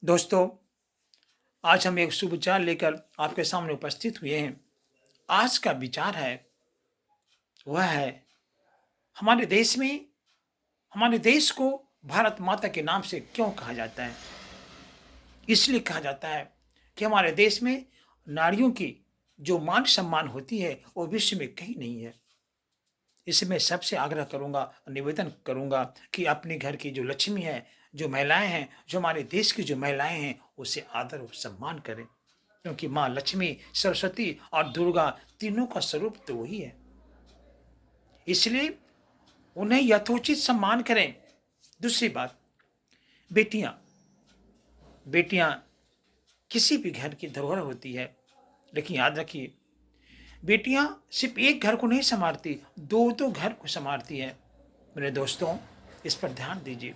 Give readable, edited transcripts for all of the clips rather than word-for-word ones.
दोस्तों, आज हम एक शुभ विचार लेकर आपके सामने उपस्थित हुए हैं। आज का विचार है, वह है हमारे देश में हमारे देश को भारत माता के नाम से क्यों कहा जाता है? इसलिए कहा जाता है कि हमारे देश में नारियों की जो मान-सम्मान होती है, वो विश्व में कहीं नहीं है। इसमें सबसे आग्रह करूँगा, निवेदन करूँगा कि अपने घर की जो लक्ष्मी है, जो महिलाएँ हैं, जो हमारे देश की जो महिलाएँ हैं, उसे आदर और सम्मान करें। क्योंकि माँ लक्ष्मी, सरस्वती और दुर्गा तीनों का स्वरूप तो वही है। इसलिए उन्हें यथोचित सम्मान करें। दूसरी बात, बेटियाँ बेटियाँ किसी भी घर की धरोहर होती है। लेकिन याद रखिए, बेटियाँ सिर्फ़ एक घर को नहीं सँवारती, 2-2 घर को सँवारती हैं। मेरे दोस्तों, इस पर ध्यान दीजिए।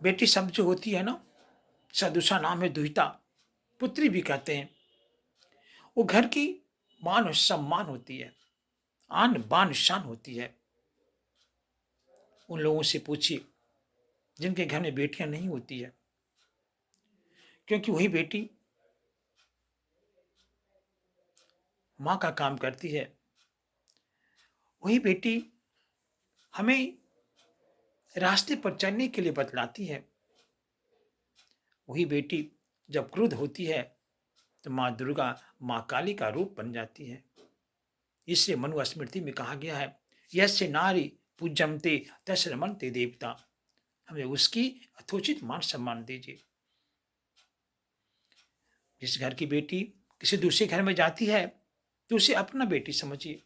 बेटी शब्द जो होती है ना, इसका दूसरा नाम है दुहिता, पुत्री भी कहते हैं। वो घर की मान और सम्मान होती है, आन बान शान होती है। उन लोगों से पूछिए जिनके घर में बेटियां नहीं होती है, क्योंकि वही बेटी माँ का काम करती है। वही बेटी हमें रास्ते पर चलने के लिए बतलाती है। वही बेटी जब क्रुद्ध होती है तो माँ दुर्गा, माँ काली का रूप बन जाती है। इससे मनुस्मृति में कहा गया है, यस्य नारी पूज्यन्ते तस्य रमन्ते देवता। हमें उसकी यथोचित मान सम्मान दीजिए। जिस घर की बेटी किसी दूसरे घर में जाती है, तो उसे अपना बेटी समझिए।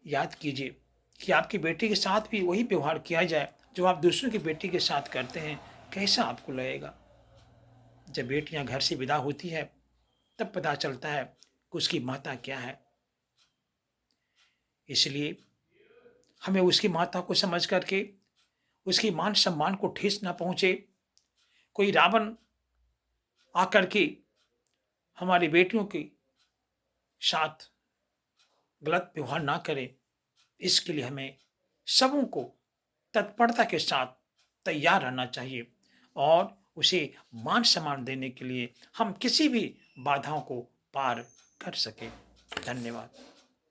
याद कीजिए कि आपकी बेटी के साथ भी वही व्यवहार किया जाए जो आप दूसरों की बेटी के साथ करते हैं। कैसा आपको लगेगा? जब बेटियां घर से विदा होती है, तब पता चलता है कि उसकी माता क्या है। इसलिए हमें उसकी माता को समझ करके उसकी मान सम्मान को ठेस ना पहुंचे। कोई रावण आकर के हमारी बेटियों के साथ गलत व्यवहार ना करे, इसके लिए हमें सबों को तत्परता के साथ तैयार रहना चाहिए और उसे मान सम्मान देने के लिए हम किसी भी बाधाओं को पार कर सकें। धन्यवाद।